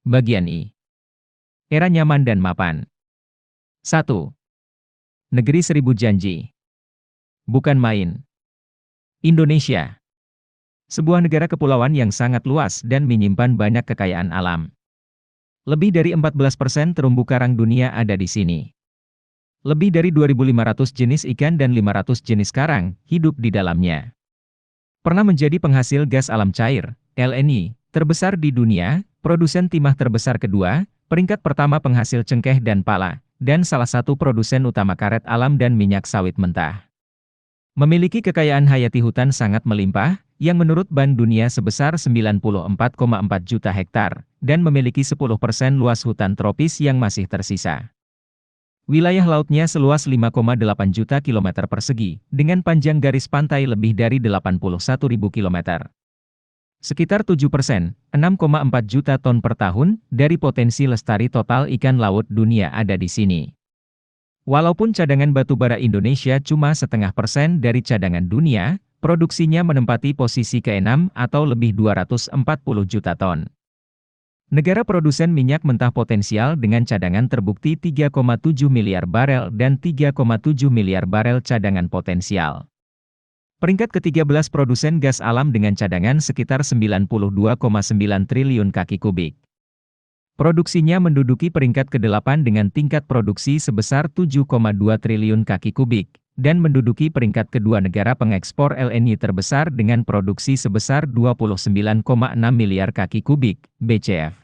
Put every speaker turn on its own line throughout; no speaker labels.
Bagian I. Era nyaman dan mapan. 1. Negeri Seribu Janji. Bukan main. Indonesia. Sebuah negara kepulauan yang sangat luas dan menyimpan banyak kekayaan alam. Lebih dari 14% terumbu karang dunia ada di sini. Lebih dari 2.500 jenis ikan dan 500 jenis karang hidup di dalamnya. Pernah menjadi penghasil gas alam cair, LNG, terbesar di dunia, produsen timah terbesar kedua, peringkat pertama penghasil cengkeh dan pala, dan salah satu produsen utama karet alam dan minyak sawit mentah. Memiliki kekayaan hayati hutan sangat melimpah, yang menurut Bank Dunia sebesar 94,4 juta hektar, dan memiliki 10% luas hutan tropis yang masih tersisa. Wilayah lautnya seluas 5,8 juta kilometer persegi, dengan panjang garis pantai lebih dari 81.000 kilometer. Sekitar 7%, 6,4 juta ton per tahun, dari potensi lestari total ikan laut dunia ada di sini. Walaupun cadangan batubara Indonesia cuma 0,5% dari cadangan dunia, produksinya menempati posisi ke-6 atau lebih 240 juta ton. Negara produsen minyak mentah potensial dengan cadangan terbukti 3,7 miliar barel dan 3,7 miliar barel cadangan potensial. Peringkat ke-13 produsen gas alam dengan cadangan sekitar 92,9 triliun kaki kubik. Produksinya menduduki peringkat ke-8 dengan tingkat produksi sebesar 7,2 triliun kaki kubik, dan menduduki peringkat kedua negara pengekspor LNG terbesar dengan produksi sebesar 29,6 miliar kaki kubik, BCF.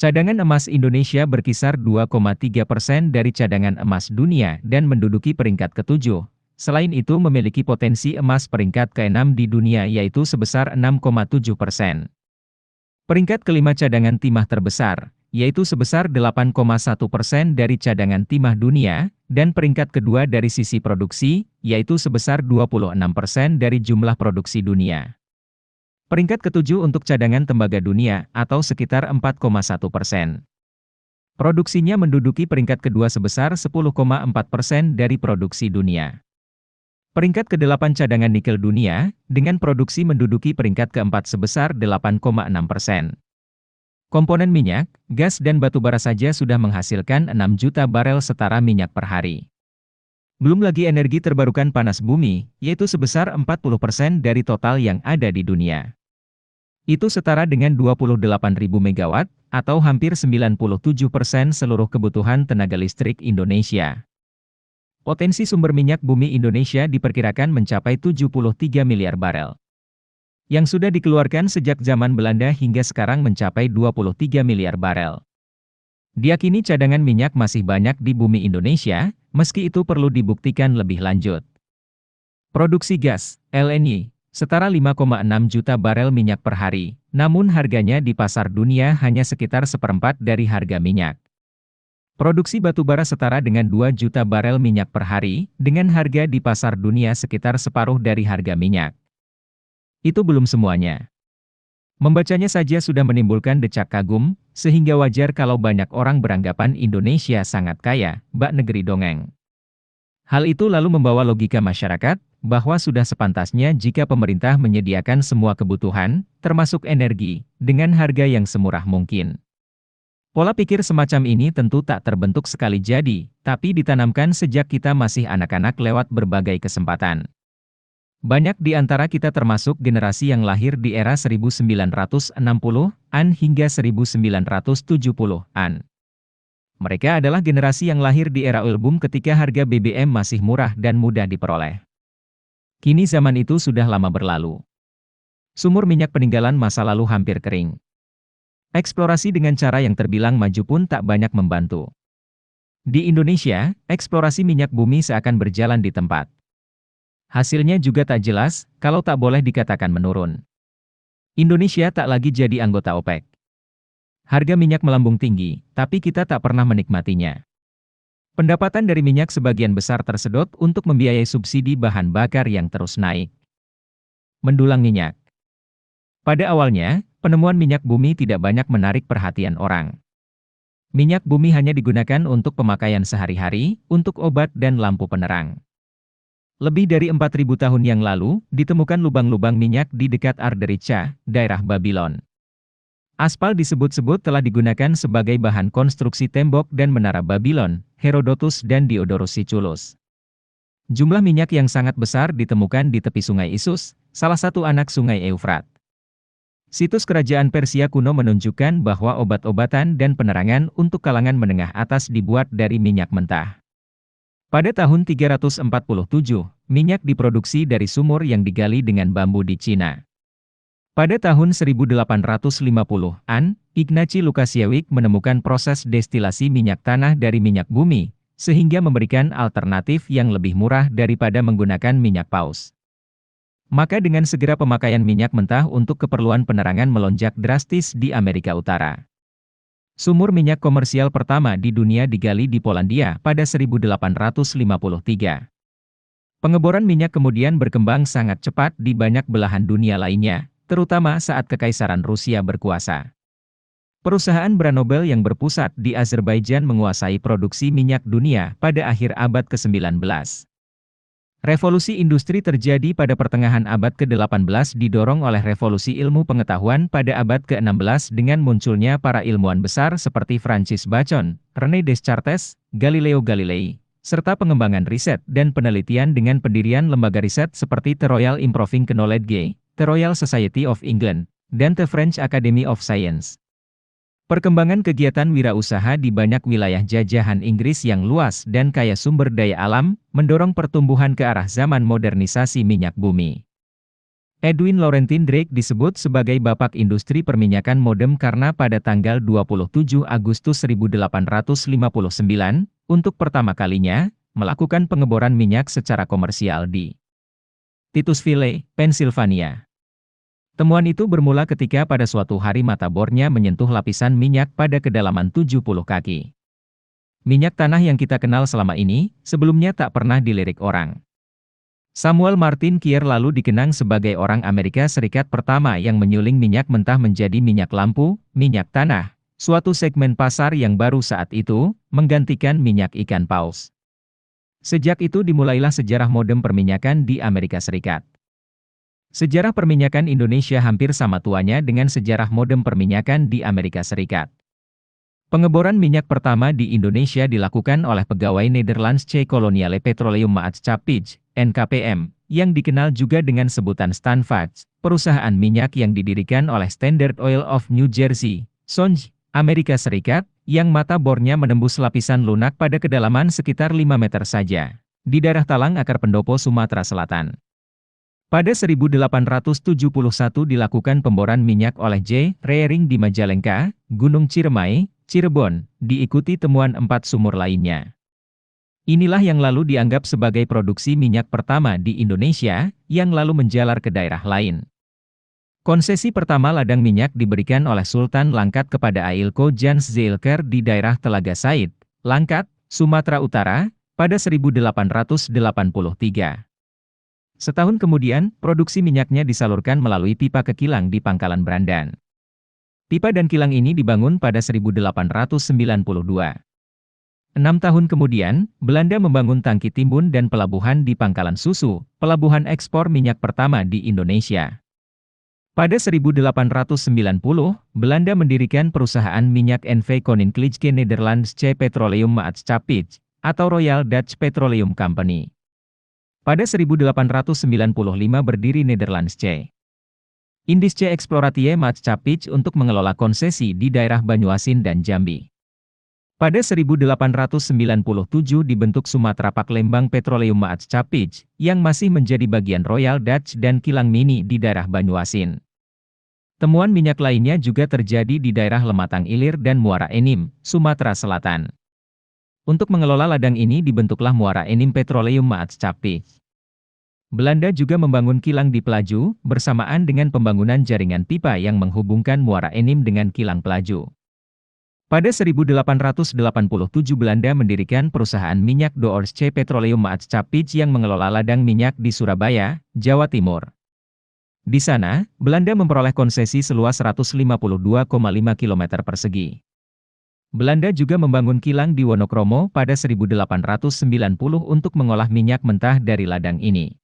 Cadangan emas Indonesia berkisar 2,3% dari cadangan emas dunia dan menduduki peringkat ke-7. Selain itu memiliki potensi emas peringkat ke-6 di dunia yaitu sebesar 6,7%. Peringkat kelima cadangan timah terbesar, yaitu sebesar 8,1% dari cadangan timah dunia, dan peringkat kedua dari sisi produksi, yaitu sebesar 26% dari jumlah produksi dunia. Peringkat ketujuh untuk cadangan tembaga dunia, atau sekitar 4,1%. Produksinya menduduki peringkat kedua sebesar 10,4% dari produksi dunia. Peringkat ke-8 cadangan nikel dunia, dengan produksi menduduki peringkat keempat sebesar 8,6%. Komponen minyak, gas dan batubara saja sudah menghasilkan 6 juta barel setara minyak per hari. Belum lagi energi terbarukan panas bumi, yaitu sebesar 40% dari total yang ada di dunia. Itu setara dengan 28.000 megawatt, atau hampir 97% seluruh kebutuhan tenaga listrik Indonesia. Potensi sumber minyak bumi Indonesia diperkirakan mencapai 73 miliar barel. Yang sudah dikeluarkan sejak zaman Belanda hingga sekarang mencapai 23 miliar barel. Diakini cadangan minyak masih banyak di bumi Indonesia, meski itu perlu dibuktikan lebih lanjut. Produksi gas, LNG, setara 5,6 juta barel minyak per hari, namun harganya di pasar dunia hanya sekitar seperempat dari harga minyak. Produksi batubara setara dengan 2 juta barel minyak per hari, dengan harga di pasar dunia sekitar separuh dari harga minyak. Itu belum semuanya. Membacanya saja sudah menimbulkan decak kagum, sehingga wajar kalau banyak orang beranggapan Indonesia sangat kaya, bak negeri dongeng. Hal itu lalu membawa logika masyarakat, bahwa sudah sepantasnya jika pemerintah menyediakan semua kebutuhan, termasuk energi, dengan harga yang semurah mungkin. Pola pikir semacam ini tentu tak terbentuk sekali jadi, tapi ditanamkan sejak kita masih anak-anak lewat berbagai kesempatan. Banyak di antara kita termasuk generasi yang lahir di era 1960-an hingga 1970-an. Mereka adalah generasi yang lahir di era oil boom ketika harga BBM masih murah dan mudah diperoleh. Kini zaman itu sudah lama berlalu. Sumur minyak peninggalan masa lalu hampir kering. Eksplorasi dengan cara yang terbilang maju pun tak banyak membantu. Di Indonesia, eksplorasi minyak bumi seakan berjalan di tempat. Hasilnya juga tak jelas, kalau tak boleh dikatakan menurun. Indonesia tak lagi jadi anggota OPEC. Harga minyak melambung tinggi, tapi kita tak pernah menikmatinya. Pendapatan dari minyak sebagian besar tersedot untuk membiayai subsidi bahan bakar yang terus naik. Mendulang minyak. Pada awalnya, penemuan minyak bumi tidak banyak menarik perhatian orang. Minyak bumi hanya digunakan untuk pemakaian sehari-hari, untuk obat dan lampu penerang. Lebih dari 4.000 tahun yang lalu, ditemukan lubang-lubang minyak di dekat Arderica, daerah Babylon. Aspal disebut-sebut telah digunakan sebagai bahan konstruksi tembok dan menara Babylon, Herodotus dan Diodorus Siculus. Jumlah minyak yang sangat besar ditemukan di tepi sungai Isus, salah satu anak sungai Eufrat. Situs kerajaan Persia kuno menunjukkan bahwa obat-obatan dan penerangan untuk kalangan menengah atas dibuat dari minyak mentah. Pada tahun 347, minyak diproduksi dari sumur yang digali dengan bambu di Cina. Pada tahun 1850-an, Ignacy Lukasiewicz menemukan proses destilasi minyak tanah dari minyak bumi, sehingga memberikan alternatif yang lebih murah daripada menggunakan minyak paus. Maka dengan segera pemakaian minyak mentah untuk keperluan penerangan melonjak drastis di Amerika Utara. Sumur minyak komersial pertama di dunia digali di Polandia pada 1853. Pengeboran minyak kemudian berkembang sangat cepat di banyak belahan dunia lainnya, terutama saat Kekaisaran Rusia berkuasa. Perusahaan Branobel yang berpusat di Azerbaijan menguasai produksi minyak dunia pada akhir abad ke-19. Revolusi industri terjadi pada pertengahan abad ke-18 didorong oleh revolusi ilmu pengetahuan pada abad ke-16 dengan munculnya para ilmuwan besar seperti Francis Bacon, René Descartes, Galileo Galilei, serta pengembangan riset dan penelitian dengan pendirian lembaga riset seperti The Royal Improving Knowledge, The Royal Society of England, dan The French Academy of Science. Perkembangan kegiatan wirausaha di banyak wilayah jajahan Inggris yang luas dan kaya sumber daya alam, mendorong pertumbuhan ke arah zaman modernisasi minyak bumi. Edwin Laurentine Drake disebut sebagai bapak industri perminyakan modern karena pada tanggal 27 Agustus 1859, untuk pertama kalinya, melakukan pengeboran minyak secara komersial di Titusville, Pennsylvania. Temuan itu bermula ketika pada suatu hari mata bornya menyentuh lapisan minyak pada kedalaman 70 kaki. Minyak tanah yang kita kenal selama ini, sebelumnya tak pernah dilirik orang. Samuel Martin Kier lalu dikenang sebagai orang Amerika Serikat pertama yang menyuling minyak mentah menjadi minyak lampu, minyak tanah, suatu segmen pasar yang baru saat itu, menggantikan minyak ikan paus. Sejak itu dimulailah sejarah modern perminyakan di Amerika Serikat. Sejarah perminyakan Indonesia hampir sama tuanya dengan sejarah modern perminyakan di Amerika Serikat. Pengeboran minyak pertama di Indonesia dilakukan oleh pegawai Nederlandse Koloniale Petroleum Maatschappij, NKPM, yang dikenal juga dengan sebutan Stanvac, perusahaan minyak yang didirikan oleh Standard Oil of New Jersey, SONJ, Amerika Serikat, yang mata bornya menembus lapisan lunak pada kedalaman sekitar 5 meter saja, di daerah Talang Akar Pendopo, Sumatera Selatan. Pada 1871 dilakukan pemboran minyak oleh J. Reering di Majalengka, Gunung Ciremai, Cirebon, diikuti temuan 4 sumur lainnya. Inilah yang lalu dianggap sebagai produksi minyak pertama di Indonesia, yang lalu menjalar ke daerah lain. Konsesi pertama ladang minyak diberikan oleh Sultan Langkat kepada Ailko Jans Zeilker di daerah Telaga Said, Langkat, Sumatera Utara, pada 1883. Setahun kemudian, produksi minyaknya disalurkan melalui pipa ke kilang di Pangkalan Brandan. Pipa dan kilang ini dibangun pada 1892. 6 tahun kemudian, Belanda membangun tangki timbun dan pelabuhan di Pangkalan Susu, pelabuhan ekspor minyak pertama di Indonesia. Pada 1890, Belanda mendirikan perusahaan minyak NV Koninklijke Nederlandse Petroleum Maatschappij, atau Royal Dutch Petroleum Company. Pada 1895 berdiri Nederlandse Indische Exploratie Maatschappij untuk mengelola konsesi di daerah Banyuasin dan Jambi. Pada 1897 dibentuk Sumatera Palembang Petroleum Maatschappij, yang masih menjadi bagian Royal Dutch dan kilang mini di daerah Banyuasin. Temuan minyak lainnya juga terjadi di daerah Lematang Ilir dan Muara Enim, Sumatera Selatan. Untuk mengelola ladang ini dibentuklah Muara Enim Petroleum Maatschappij. Belanda juga membangun kilang di Pelaju, bersamaan dengan pembangunan jaringan pipa yang menghubungkan Muara Enim dengan kilang Pelaju. Pada 1887 Belanda mendirikan perusahaan minyak Noordsche Petroleum Maatschappij yang mengelola ladang minyak di Surabaya, Jawa Timur. Di sana, Belanda memperoleh konsesi seluas 152,5 km persegi. Belanda juga membangun kilang di Wonokromo pada 1890 untuk mengolah minyak mentah dari ladang ini.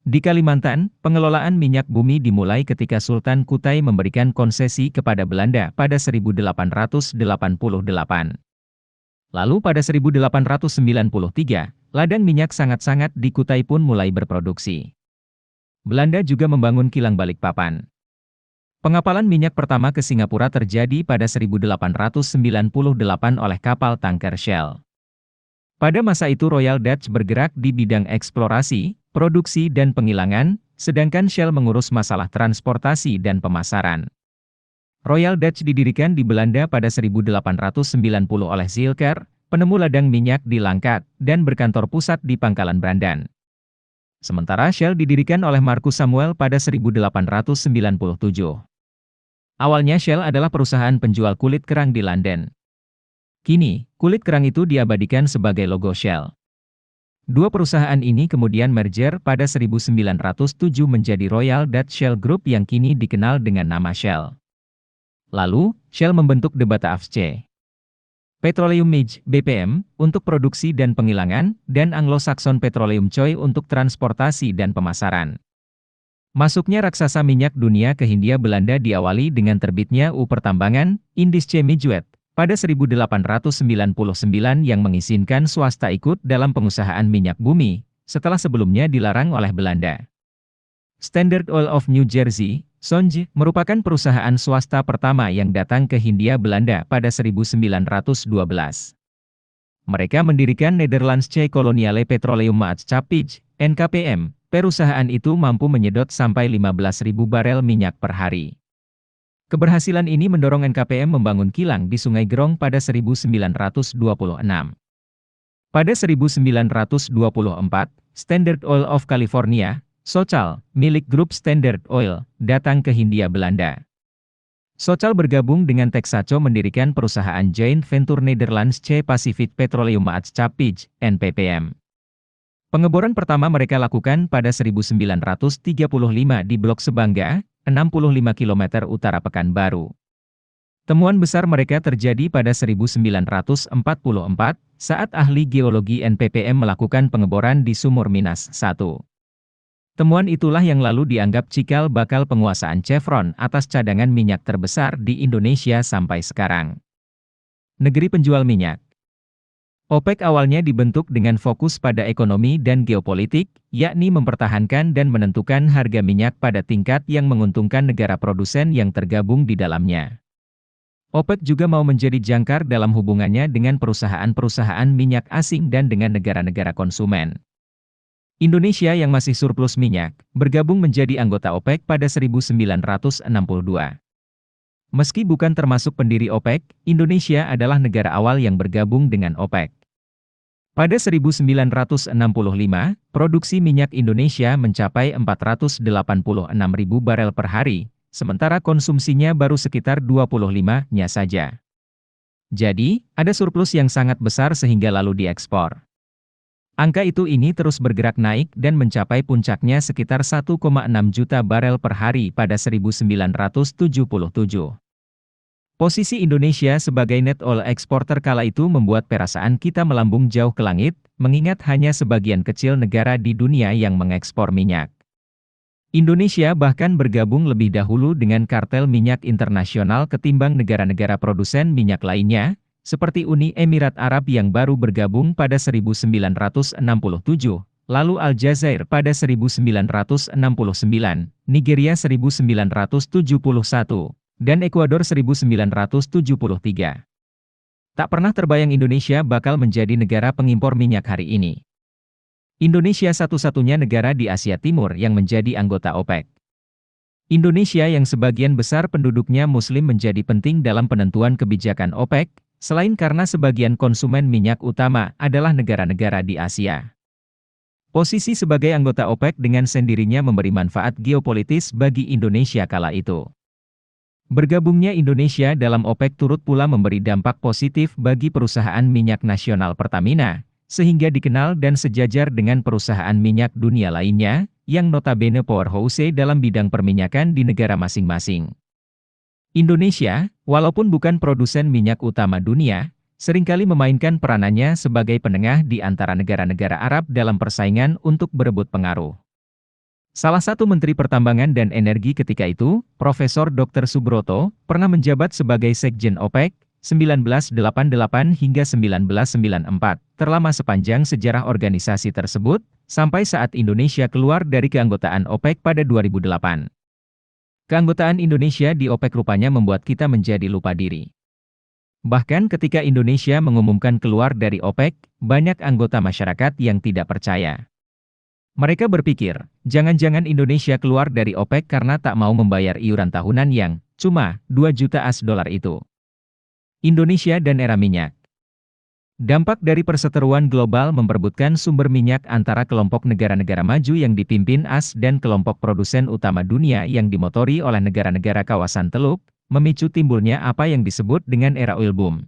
Di Kalimantan, pengelolaan minyak bumi dimulai ketika Sultan Kutai memberikan konsesi kepada Belanda pada 1888. Lalu pada 1893, ladang minyak sangat-sangat di Kutai pun mulai berproduksi. Belanda juga membangun kilang Balikpapan. Pengapalan minyak pertama ke Singapura terjadi pada 1898 oleh kapal tanker Shell. Pada masa itu Royal Dutch bergerak di bidang eksplorasi, produksi dan penggilangan, sedangkan Shell mengurus masalah transportasi dan pemasaran. Royal Dutch didirikan di Belanda pada 1890 oleh Zilker, penemu ladang minyak di Langkat, dan berkantor pusat di Pangkalan Brandan. Sementara Shell didirikan oleh Marcus Samuel pada 1897. Awalnya Shell adalah perusahaan penjual kulit kerang di London. Kini, kulit kerang itu diabadikan sebagai logo Shell. Dua perusahaan ini kemudian merger pada 1907 menjadi Royal Dutch Shell Group yang kini dikenal dengan nama Shell. Lalu, Shell membentuk De Bataafse Petroleum Mij, BPM, untuk produksi dan penggilangan, dan Anglo-Saxon Petroleum Choi untuk transportasi dan pemasaran. Masuknya raksasa minyak dunia ke Hindia Belanda diawali dengan terbitnya Pertambangan, Indische Midwet, pada 1899 yang mengizinkan swasta ikut dalam pengusahaan minyak bumi, setelah sebelumnya dilarang oleh Belanda. Standard Oil of New Jersey, SONJ, merupakan perusahaan swasta pertama yang datang ke Hindia Belanda pada 1912. Mereka mendirikan Nederlandse Koloniale Petroleum Maatschappij, NKPM. Perusahaan itu mampu menyedot sampai 15.000 barel minyak per hari. Keberhasilan ini mendorong NKPM membangun kilang di Sungai Gerong pada 1926. Pada 1924, Standard Oil of California, Socal, milik grup Standard Oil, datang ke Hindia Belanda. Socal bergabung dengan Texaco mendirikan perusahaan joint venture Nederlandse Pacific Petroleum Maatschappij, NPPM. Pengeboran pertama mereka lakukan pada 1935 di Blok Sebangga, 65 km utara Pekanbaru. Temuan besar mereka terjadi pada 1944, saat ahli geologi NPPM melakukan pengeboran di Sumur Minas 1. Temuan itulah yang lalu dianggap cikal bakal penguasaan Chevron atas cadangan minyak terbesar di Indonesia sampai sekarang. Negeri penjual minyak. OPEC awalnya dibentuk dengan fokus pada ekonomi dan geopolitik, yakni mempertahankan dan menentukan harga minyak pada tingkat yang menguntungkan negara produsen yang tergabung di dalamnya. OPEC juga mau menjadi jangkar dalam hubungannya dengan perusahaan-perusahaan minyak asing dan dengan negara-negara konsumen. Indonesia yang masih surplus minyak, bergabung menjadi anggota OPEC pada 1962. Meski bukan termasuk pendiri OPEC, Indonesia adalah negara awal yang bergabung dengan OPEC. Pada 1965, produksi minyak Indonesia mencapai 486.000 barel per hari, sementara konsumsinya baru sekitar 25-nya saja. Jadi, ada surplus yang sangat besar sehingga lalu diekspor. Angka ini terus bergerak naik dan mencapai puncaknya sekitar 1,6 juta barel per hari pada 1977. Posisi Indonesia sebagai net oil exporter kala itu membuat perasaan kita melambung jauh ke langit, mengingat hanya sebagian kecil negara di dunia yang mengekspor minyak. Indonesia bahkan bergabung lebih dahulu dengan kartel minyak internasional ketimbang negara-negara produsen minyak lainnya, seperti Uni Emirat Arab yang baru bergabung pada 1967, lalu Aljazair pada 1969, Nigeria 1971, dan Ekuador 1973. Tak pernah terbayang Indonesia bakal menjadi negara pengimpor minyak hari ini. Indonesia satu-satunya negara di Asia Timur yang menjadi anggota OPEC. Indonesia yang sebagian besar penduduknya Muslim menjadi penting dalam penentuan kebijakan OPEC, selain karena sebagian konsumen minyak utama adalah negara-negara di Asia. Posisi sebagai anggota OPEC dengan sendirinya memberi manfaat geopolitis bagi Indonesia kala itu. Bergabungnya Indonesia dalam OPEC turut pula memberi dampak positif bagi perusahaan minyak nasional Pertamina, sehingga dikenal dan sejajar dengan perusahaan minyak dunia lainnya, yang notabene powerhouse dalam bidang perminyakan di negara masing-masing. Indonesia, walaupun bukan produsen minyak utama dunia, seringkali memainkan peranannya sebagai penengah di antara negara-negara Arab dalam persaingan untuk berebut pengaruh. Salah satu Menteri Pertambangan dan Energi ketika itu, Profesor Dr. Subroto, pernah menjabat sebagai Sekjen OPEC, 1988 hingga 1994, terlama sepanjang sejarah organisasi tersebut, sampai saat Indonesia keluar dari keanggotaan OPEC pada 2008. Keanggotaan Indonesia di OPEC rupanya membuat kita menjadi lupa diri. Bahkan ketika Indonesia mengumumkan keluar dari OPEC, banyak anggota masyarakat yang tidak percaya. Mereka berpikir, jangan-jangan Indonesia keluar dari OPEC karena tak mau membayar iuran tahunan yang cuma 2 juta AS dolar itu. Indonesia dan era minyak. Dampak dari perseteruan global memperebutkan sumber minyak antara kelompok negara-negara maju yang dipimpin AS dan kelompok produsen utama dunia yang dimotori oleh negara-negara kawasan Teluk, memicu timbulnya apa yang disebut dengan era oil boom.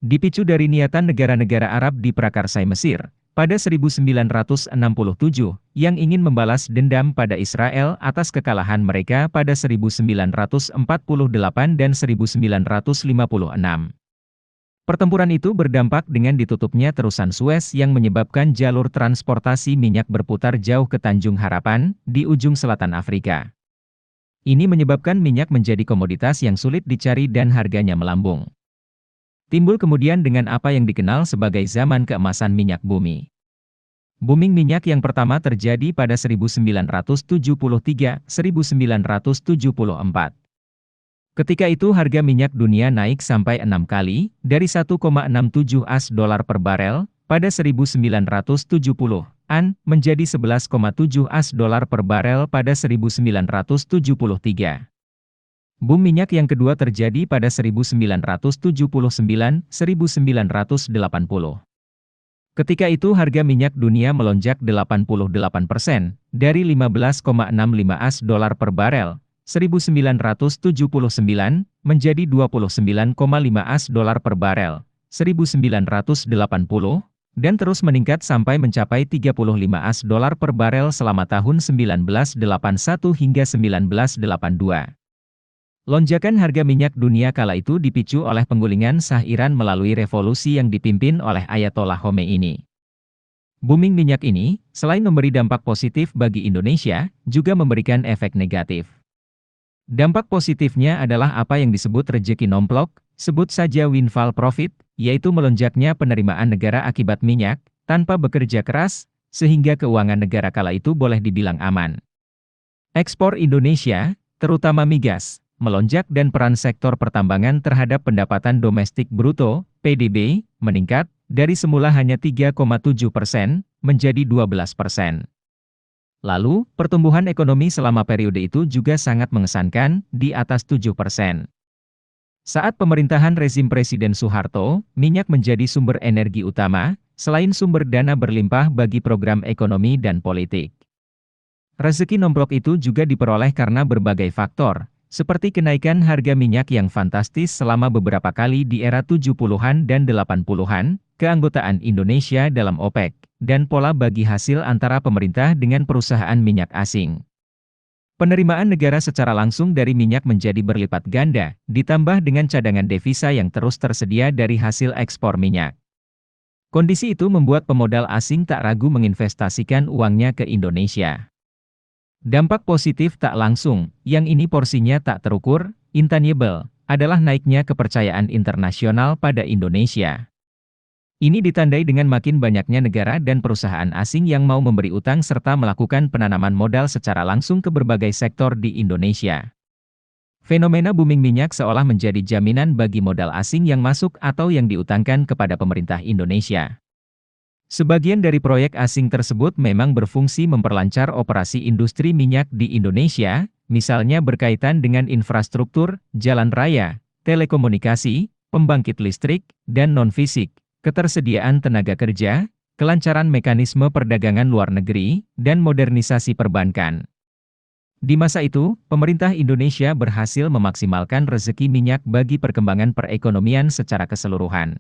Dipicu dari niatan negara-negara Arab di prakarsai Mesir, pada 1967, yang ingin membalas dendam pada Israel atas kekalahan mereka pada 1948 dan 1956. Pertempuran itu berdampak dengan ditutupnya terusan Suez yang menyebabkan jalur transportasi minyak berputar jauh ke Tanjung Harapan, di ujung selatan Afrika. Ini menyebabkan minyak menjadi komoditas yang sulit dicari dan harganya melambung. Timbul kemudian dengan apa yang dikenal sebagai zaman keemasan minyak bumi. Booming minyak yang pertama terjadi pada 1973-1974. Ketika itu harga minyak dunia naik sampai 6 kali, dari 1,67 AS dolar per barel, pada 1970-an, menjadi 11,7 AS dolar per barel pada 1973. Boom minyak yang kedua terjadi pada 1979-1980. Ketika itu harga minyak dunia melonjak 88%, dari 15,65 AS dolar per barel, 1979, menjadi 29,5 AS dolar per barel, 1980, dan terus meningkat sampai mencapai 35 AS dolar per barel selama tahun 1981 hingga 1982. Lonjakan harga minyak dunia kala itu dipicu oleh penggulingan Shah Iran melalui revolusi yang dipimpin oleh Ayatollah Khomeini. Booming minyak ini, selain memberi dampak positif bagi Indonesia, juga memberikan efek negatif. Dampak positifnya adalah apa yang disebut rejeki nomplok, sebut saja windfall profit, yaitu melonjaknya penerimaan negara akibat minyak, tanpa bekerja keras, sehingga keuangan negara kala itu boleh dibilang aman. Ekspor Indonesia, terutama migas, melonjak dan peran sektor pertambangan terhadap pendapatan domestik bruto, PDB, meningkat, dari semula hanya 3,7%, menjadi 12%. Lalu, pertumbuhan ekonomi selama periode itu juga sangat mengesankan, di atas 7%. Saat pemerintahan rezim Presiden Soeharto, minyak menjadi sumber energi utama, selain sumber dana berlimpah bagi program ekonomi dan politik. Rezeki nomplok itu juga diperoleh karena berbagai faktor, seperti kenaikan harga minyak yang fantastis selama beberapa kali di era 70-an dan 80-an, keanggotaan Indonesia dalam OPEC, dan pola bagi hasil antara pemerintah dengan perusahaan minyak asing. Penerimaan negara secara langsung dari minyak menjadi berlipat ganda, ditambah dengan cadangan devisa yang terus tersedia dari hasil ekspor minyak. Kondisi itu membuat pemodal asing tak ragu menginvestasikan uangnya ke Indonesia. Dampak positif tak langsung, yang ini porsinya tak terukur, intangible, adalah naiknya kepercayaan internasional pada Indonesia. Ini ditandai dengan makin banyaknya negara dan perusahaan asing yang mau memberi utang serta melakukan penanaman modal secara langsung ke berbagai sektor di Indonesia. Fenomena booming minyak seolah menjadi jaminan bagi modal asing yang masuk atau yang diutangkan kepada pemerintah Indonesia. Sebagian dari proyek asing tersebut memang berfungsi memperlancar operasi industri minyak di Indonesia, misalnya berkaitan dengan infrastruktur, jalan raya, telekomunikasi, pembangkit listrik, dan non-fisik, ketersediaan tenaga kerja, kelancaran mekanisme perdagangan luar negeri, dan modernisasi perbankan. Di masa itu, pemerintah Indonesia berhasil memaksimalkan rezeki minyak bagi perkembangan perekonomian secara keseluruhan.